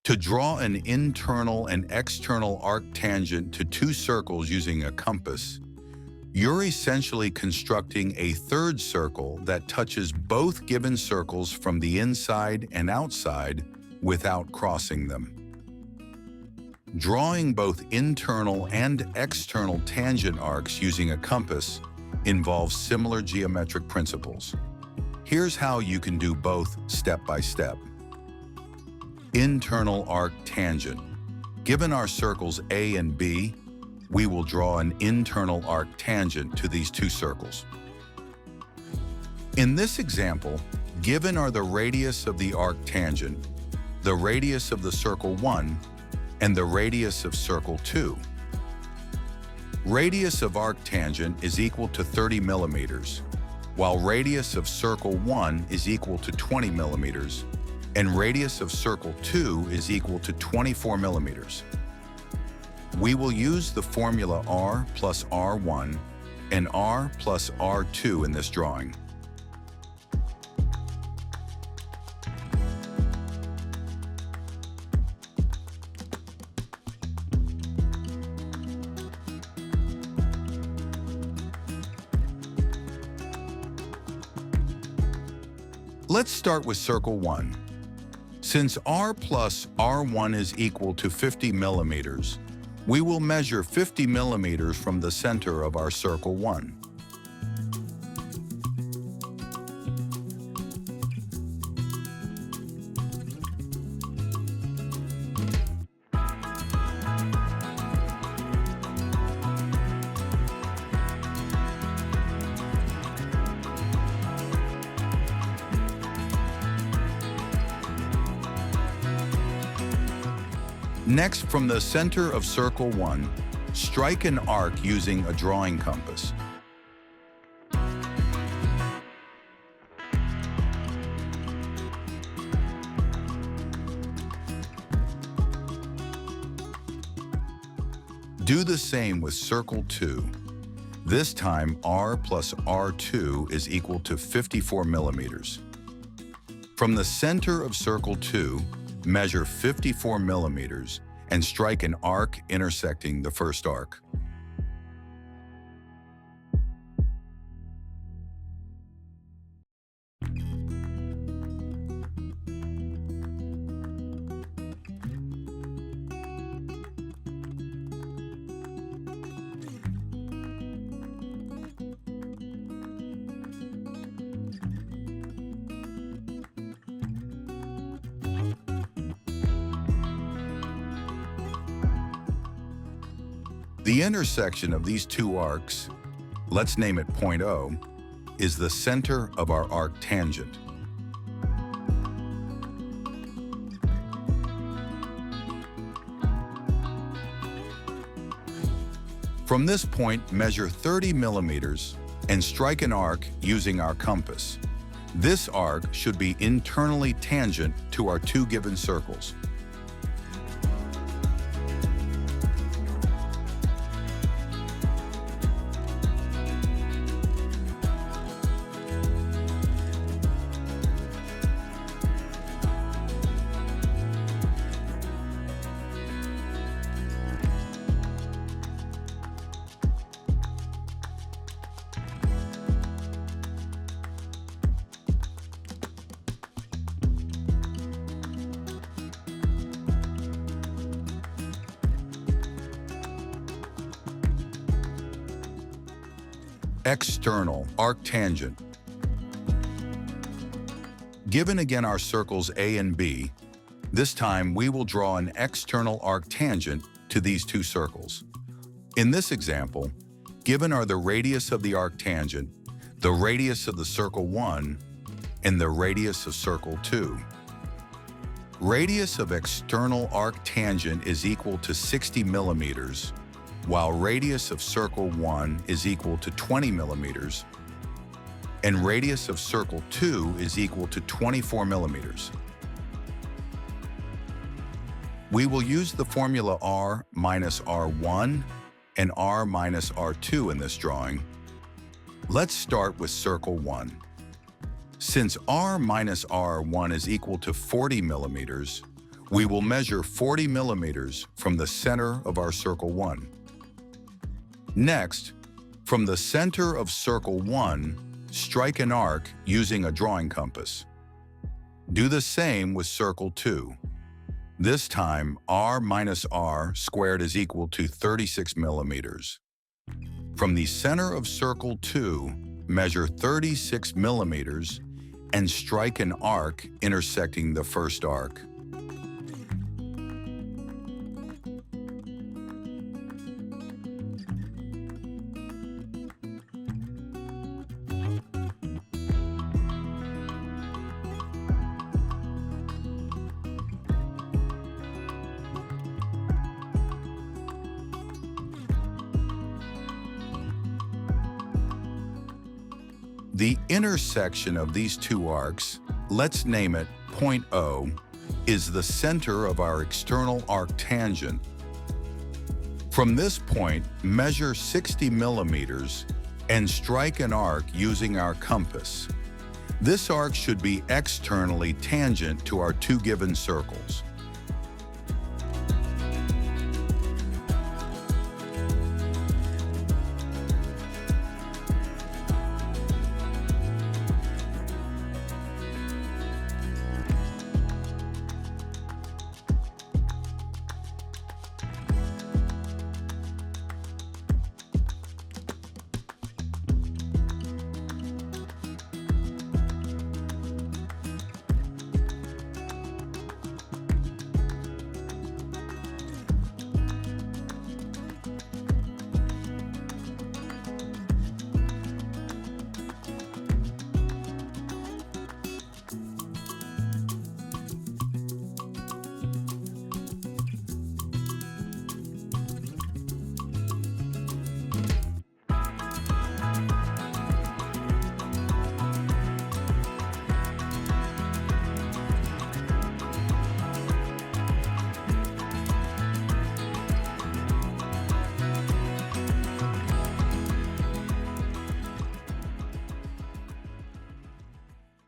To draw an internal and external arctangent to two circles using a compass, you're essentially constructing a third circle that touches both given circles from the inside and outside without crossing them. Drawing both internal and external tangent arcs using a compass involves similar geometric principles. Here's how you can do both step by step. Internal arc tangent. Given our circles A and B, we will draw an internal arc tangent to these two circles. In this example, given are the radius of the arc tangent, the radius of the circle 1, and the radius of circle 2. Radius of arc tangent is equal to 30 millimeters, while radius of circle 1 is equal to 20 millimeters, and radius of circle 2 is equal to 24 millimeters. We will use the formula r plus r1 and r plus r2 in this drawing. Let's start with circle 1. Since r plus r1 is equal to 50 millimeters, we will measure 50 millimeters from the center of our circle 1. Next, from the center of circle 1, strike an arc using a drawing compass. Do the same with circle 2. This time, r plus r2 is equal to 54 millimeters. From the center of circle 2, measure 54 millimeters and strike an arc intersecting the first arc. The intersection of these two arcs, let's name it point O, is the center of our arc tangent. From this point, measure 30 millimeters and strike an arc using our compass. This arc should be internally tangent to our two given circles. External arctangent. Given again our circles A and B, this time we will draw an external arctangent to these two circles. In this example, given are the radius of the arctangent, the radius of the circle 1, and the radius of circle 2. Radius of external arctangent is equal to 60 millimeters, while radius of circle 1 is equal to 20 millimeters, and radius of circle 2 is equal to 24 millimeters. We will use the formula r minus r1 and r minus r2 in this drawing. Let's start with circle 1. Since r minus r1 is equal to 40 millimeters, We will measure 40 millimeters from the center of our circle 1. Next, from the center of circle 1, strike an arc using a drawing compass. Do the same with circle 2. This time, r minus r squared is equal to 36 millimeters. From the center of circle 2, measure 36 millimeters and strike an arc intersecting the first arc. The intersection of these two arcs, let's name it point O, is the center of our external arc tangent. From this point, measure 60 millimeters and strike an arc using our compass. This arc should be externally tangent to our two given circles.